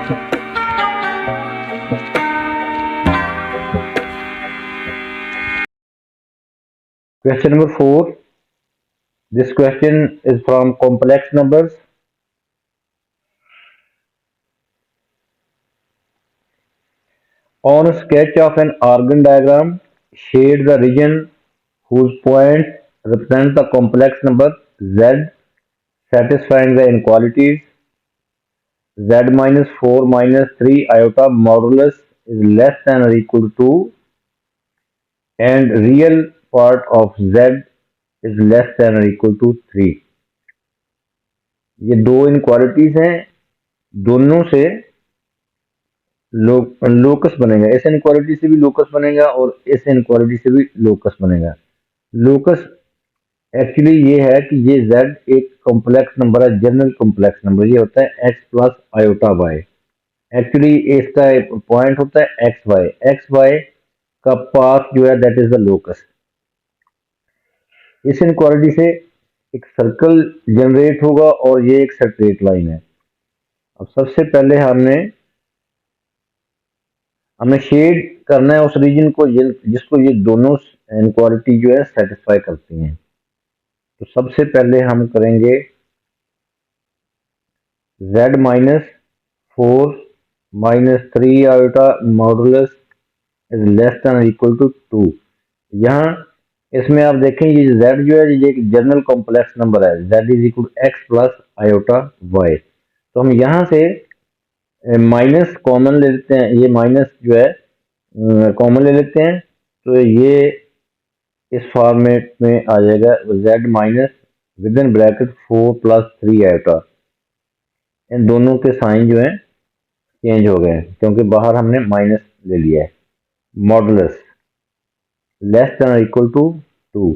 Question number 4. This question is from complex numbers. On a sketch of an organ diagram, shade the region whose points represent the complex number z satisfying the inequalities. Z minus 4 minus 3 iota modulus is less than or equal to, and real part of z is less than or equal to 3. ये दो inequalities हैं, दोनों से locus बनेगा। इस inequality से भी locus बनेगा और इस इनक्वालिटी से भी लोकस बनेगा। लोकस एक्चुअली ये है कि ये z एक कॉम्प्लेक्स नंबर है, जनरल कॉम्प्लेक्स नंबर। ये होता है x plus iota y। Actually इसका पॉइंट होता है एक्स वाई का पाथ जो है दैट इज द लोकस। इस इनक्वालिटी से एक सर्कल जनरेट होगा और ये एक स्ट्रेट लाइन है। अब सबसे पहले हमने शेड करना है उस रीजन को जिसको ये दोनों इनक्वालिटी जो है सेटिस्फाई करती हैं। तो सबसे पहले हम करेंगे z minus 4 minus 3 iota modulus is less than equal to 2। यहाँ इसमें आप देखें ये z जो है ये एक जनरल कॉम्प्लेक्स नंबर है, z is equal to x plus iota y। तो हम यहाँ से माइनस कॉमन ले लेते हैं, ये माइनस जो है कॉमन ले लेते हैं, तो ये इस फॉर्मेट में आ जाएगा z minus with in bracket 4 plus 3 iota. इन दोनों के साइन जो है चेंज हो गए क्योंकि बाहर हमने माइनस ले लिया है। Modulus less than equal to 2।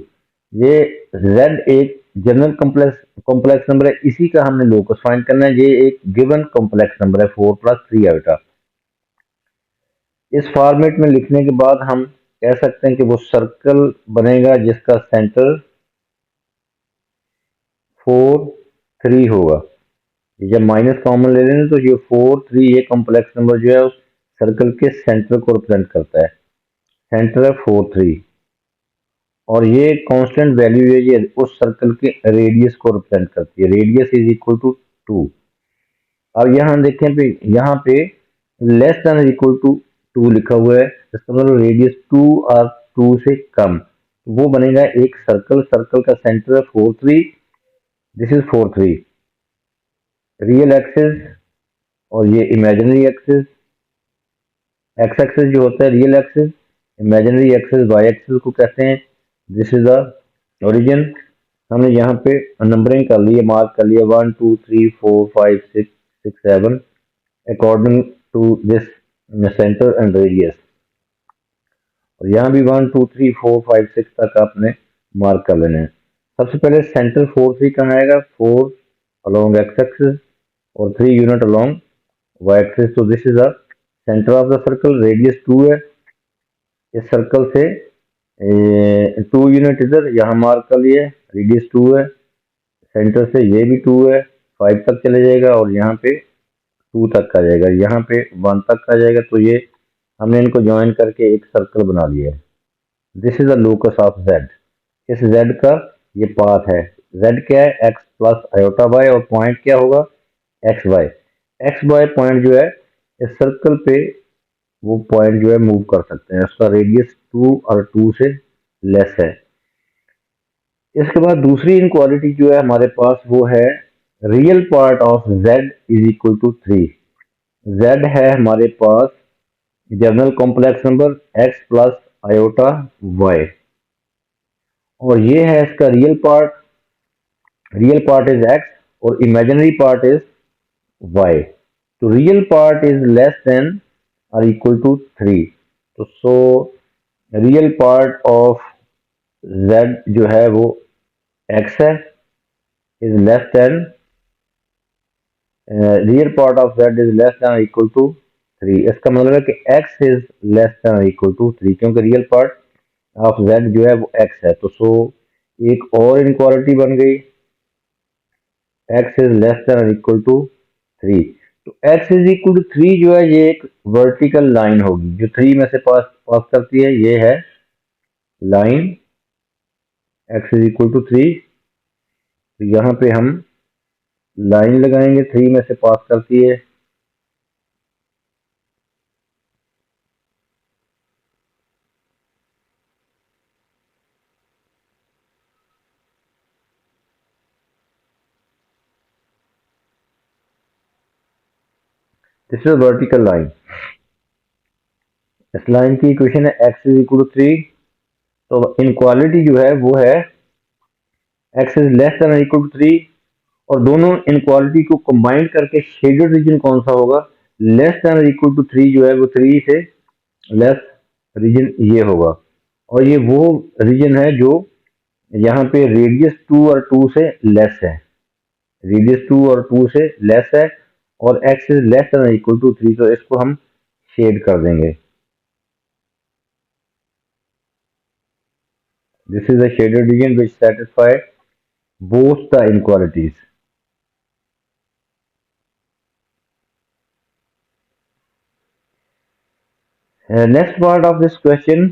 ये z एक जनरल कॉम्प्लेक्स नंबर है, इसी का हमने लोकस फाइंड करना है। ये एक गिवन कॉम्प्लेक्स नंबर है 4 प्लस 3 आयोटा। इस फॉर्मेट में लिखने के बाद हम कह सकते हैं कि वो सर्कल बनेगा जिसका सेंटर 4 3 होगा। जब माइनस कॉमन ले लेंगे तो ये 4 3 ये कॉम्प्लेक्स नंबर जो है उस सर्कल के सेंटर को रिप्रेजेंट करता है। सेंटर है 4 3 और ये कांस्टेंट वैल्यू है, ये उस सर्कल के रेडियस को रिप्रेजेंट करती है। Radius is equal to 2। अब यहाँ देखें पे यहाँ पे लेस देन इक्वल टू 2 लिखा हुआ है, इसका मतलब रेडियस 2 और 2 से कम, वो बनेगा एक सर्कल। सर्कल का सेंटर है 4 3, दिस इज 4 3 रियल एक्सिस और ये इमेजिनरी एक्सिस। एक्स एक्सिस जो होता है real axis, imaginary axis Y axis को कहते हैं। This is the origin. हमने यहाँ पे नंबरिंग कर ली है, मार्क कर लिया 1 2 3 4 5 6 6 7 according to this centre and radius. और यहाँ भी 1 2 3 4 5 6 तक आपने मार्क कर लेना है। सबसे पहले सेंटर 4 3 कहाँ आएगा, 4 अलोंग एक्स एक्सिस और 3 यूनिट अलोंग वाई एक्सिस। तो this is the centre of the circle. Radius 2 है, इस सर्कल से 2 यूनिट इधर यहाँ मार्क कर लिए, रेडियस 2 है। सेंटर से ये भी 2 है, 5 तक चले जाएगा और यहाँ पे 2 तक आ जाएगा, यहाँ पे 1 तक आ जाएगा। तो ये हमने इनको ज्वाइन करके एक सर्कल बना लिया है। This is the locus of z। इस z का ये पाथ है। z क्या है, x प्लस आयोटा y और पॉइंट क्या होगा एक्स वाई पॉइंट जो है इस सर्कल पे वो पॉइंट जो है मूव कर सकते हैं। उसका रेडियस 2 और 2 से लेस है। इसके बाद दूसरी इनक्वालिटी जो है हमारे पास वो है real part of z is equal to 3। z है हमारे पास general complex number x plus iota y और ये है इसका real part. Real part is x और इमेजिनरी पार्ट इज y। तो real part is less than और इक्वल टू 3। तो so real part of z जो है वो x है, is less than real part of z is less than equal to 3। इसका मतलब है कि x is less than equal to 3 क्योंकि रियल पार्ट ऑफ z जो है वो x है। तो सो एक और इनक्वालिटी बन गई, x is less than equal to 3। तो x इज इक्वल टू 3 जो है ये एक वर्टिकल लाइन होगी जो 3 में से पास पास करती है, ये है line x is equal to 3। तो यहाँ पे हम लाइन लगाएंगे, 3 में से पास करती है। This is vertical line. इस लाइन की इक्वेशन है x इज इक्वल टू 3। तो इनक्वालिटी जो है वो है x is less than equal to 3, और दोनों इनक्वालिटी को कंबाइन करके शेडेड रीजन कौन सा होगा, लेस देन इक्वल टू 3 जो है वो 3 से लेस रीजन ये होगा। और ये वो रीजन है जो यहाँ पे रेडियस 2 और 2 से लेस है, रेडियस 2 और 2 से लेस है, और x is less than equal to 3, तो इसको हम शेड कर देंगे। This is a shaded region which satisfy both the inequalities. Next part of this question,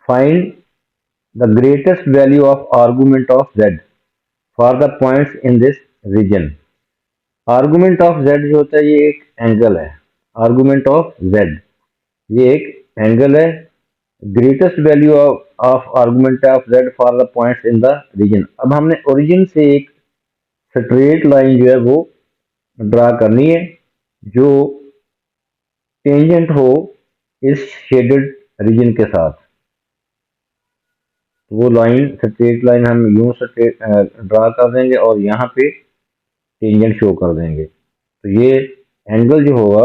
find the greatest value of argument of z for the points in this region. Argument of z जो होता है ये एक angle है, argument of z ये एक angle है। Greatest value of argument of z for the points in the region. अब हमने ओरिजिन से एक स्ट्रेट लाइन जो है वो ड्रा करनी है जो टेंजेंट हो इस शेडेड रीजन के साथ। वो लाइन स्ट्रेट लाइन हम यूं ड्रा कर देंगे और यहाँ पे टेंजेंट शो कर देंगे। तो ये एंगल जो होगा,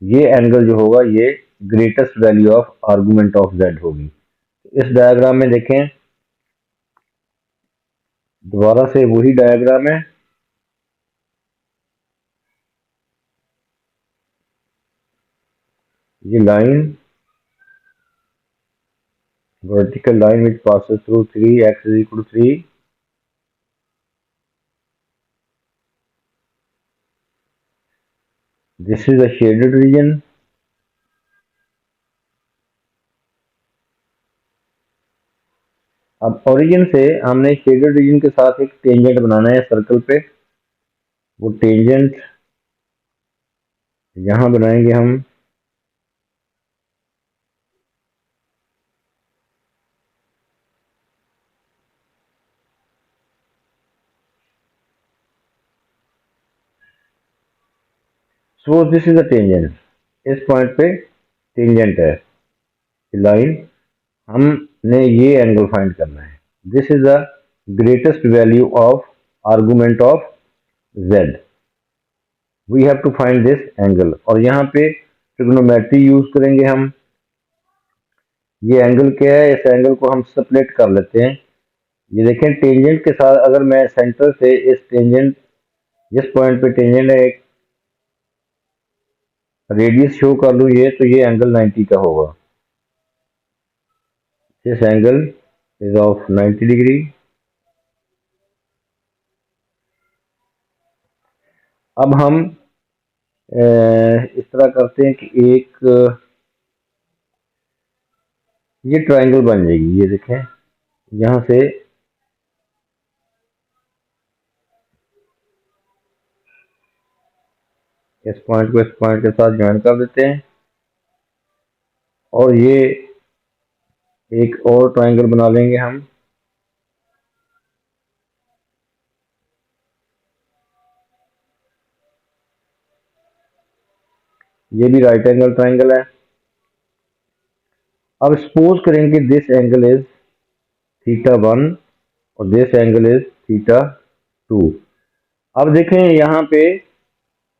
ये एंगल जो होगा ये greatest value of argument of z होगी। इस डायग्राम में देखें, दोबारा से वही डायग्राम है। ये line vertical line which passes through 3, x is equal to 3. This is a shaded region. अब ओरिजिन से हमने शेडेड रीजन के साथ एक टेंजेंट बनाना है सर्कल पे। वो टेंजेंट यहाँ बनाएंगे हम। So this is a tangent, इस पॉइंट पे टेंजेंट है लाइन, हमने ये एंगल फाइंड करना है। This is the greatest value of argument of z। We have to find this angle, और यहाँ पे ट्रिग्नोमेट्री यूज करेंगे हम। ये एंगल क्या है, इस एंगल को हम स्प्लिट कर लेते हैं। ये देखें टेंजेंट के साथ अगर मैं सेंटर से इस टेंजेंट, जिस पॉइंट पे टेंजेंट है, एक रेडियस शो कर लूँ ये, तो ये एंगल 90 का होगा। This angle is of 90 degree. अब हम इस तरह करते हैं कि एक ये ट्रायंगल बन जाएगी। ये देखें यहाँ से इस पॉइंट को इस पॉइंट के साथ ज्वाइन कर देते हैं, और ये एक और ट्रायंगल बना लेंगे हम। ये भी राइट एंगल ट्रायंगल है। अब सपोज करेंगे दिस एंगल इज θ1 और दिस एंगल इज θ2। अब देखें यहाँ पे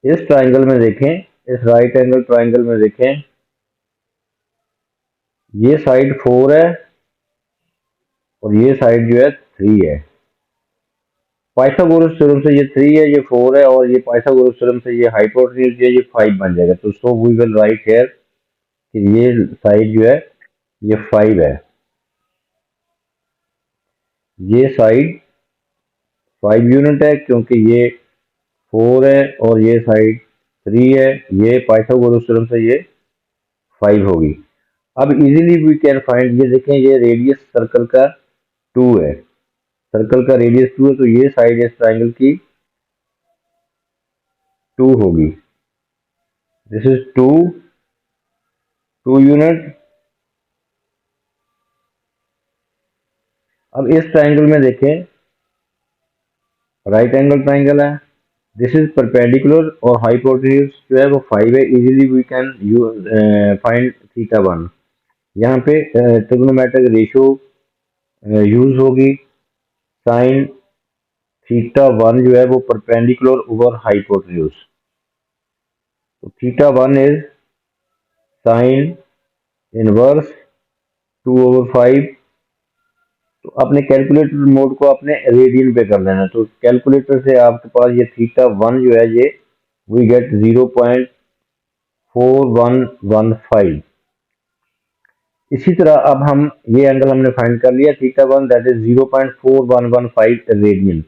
इस ट्रायंगल में देखें, इस राइट एंगल ट्रायंगल में देखें, ये साइड 4 है और ये साइड जो है 3 है। पाइथागोरस थ्योरम से ये 3 है, ये 4 है, और ये पाइथागोरस थ्योरम से ये हाइपोटेन्यूज जो है ये 5 बन जाएगा। तो so we will write here कि ये साइड जो है ये 5 है, ये साइड 5 यूनिट है क्योंकि ये 4 है और ये साइड 3 है, ये पाइथागोरस थ्योरम से ये 5 होगी। अब इजीली वी कैन फाइंड, ये देखें ये रेडियस सर्कल का 2 है, सर्कल का रेडियस 2 है, तो ये साइड इस ट्राइंगल की 2 होगी। This is 2 unit. अब इस ट्राइंगल में देखें राइट एंगल ट्राइंगल है, दिस इज परपेंडिकुलर और हाइपोटेन्यूज जो है वो 5 है। Easily we can find theta 1। यहाँ पे ट्रिग्नोमेट्रिक रेशियो यूज होगी। साइन थीटा 1 जो है वो परपेंडिकुलर ओवर हाइपोटेन्यूज, तो थीटा 1 इज साइन इनवर्स 2/5। तो अपने कैलकुलेटर मोड को अपने रेडियन पे कर लेना, तो कैलकुलेटर से आपके पास ये थीटा 1 जो है ये वी गेट 0.4115। इसी तरह अब हम ये एंगल हमने फाइंड कर लिया थीटा 1 दैट इज 0.4115 रेडियन।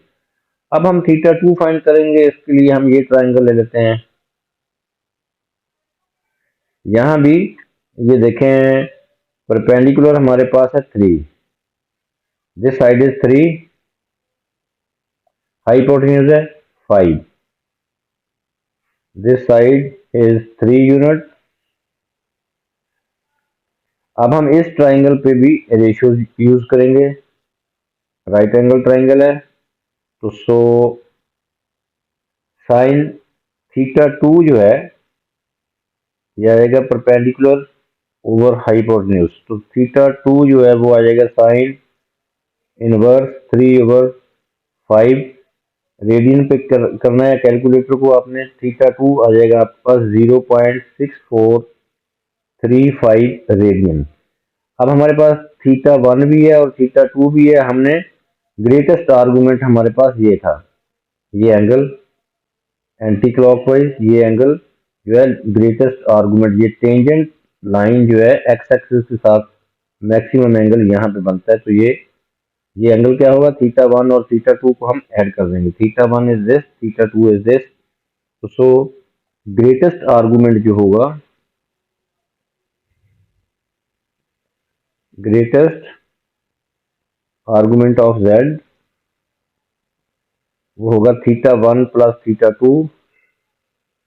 अब हम थीटा 2 फाइंड करेंगे, इसके लिए हम ये ट्राइंगल ले लेते हैं। यहाँ भी ये देखें परपेंडिकुलर हमारे पास है 3, दिस साइड इज 3, हाइपोटेन्यूज है 5, दिस साइड इज 3 यूनिट। अब हम इस ट्राइंगल पे भी रेशियो यूज करेंगे, राइट एंगल ट्राइंगल है, तो सो साइन थीटा 2 जो है यह आएगा परपेंडिकुलर ओवर हाइपोटेन्यूज, तो थीटा 2 जो है वो आ जाएगा साइन इनवर्स 3/5। रेडियन पे करना है कैलकुलेटर को आपने, थीटा 2 आ जाएगा आपके पास 0.6435 रेडियन। अब हमारे पास थीटा 1 भी है और थीटा 2 भी है। हमने ग्रेटेस्ट आर्गुमेंट हमारे पास ये था, ये एंगल एंटी क्लॉकवाइज, ये एंगल जो है ग्रेटेस्ट आर्गुमेंट, ये टेंजेंट लाइन जो है एक्स एक्सिस के साथ मैक्सिमम एंगल यहाँ पे बनता है। तो ये एंगल क्या होगा, थीटा 1 और थीटा 2 को हम ऐड कर देंगे, theta 1 is this, theta 2 is this. तो सो ग्रेटेस्ट आर्गुमेंट जो होगा, ग्रेटेस्ट आर्गुमेंट ऑफ z वो होगा थीटा 1 प्लस थीटा 2,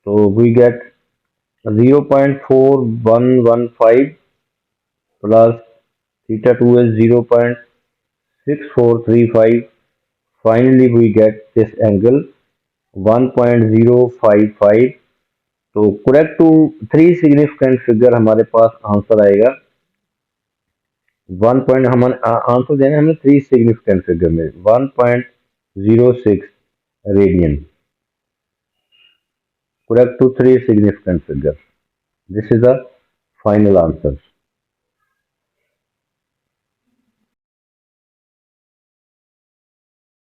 तो we get 0.4115 plus theta 2 is 0.6435. Finally we get this angle 1.055। तो करेक्ट टू 3 सिग्निफिकेंट फिगर हमारे पास आंसर आएगा 1 पॉइंट, हम आंसर देना हमें 3 सिग्निफिकेंट फिगर में 1.06 radian, correct to 3 significant figure. This is the final answer.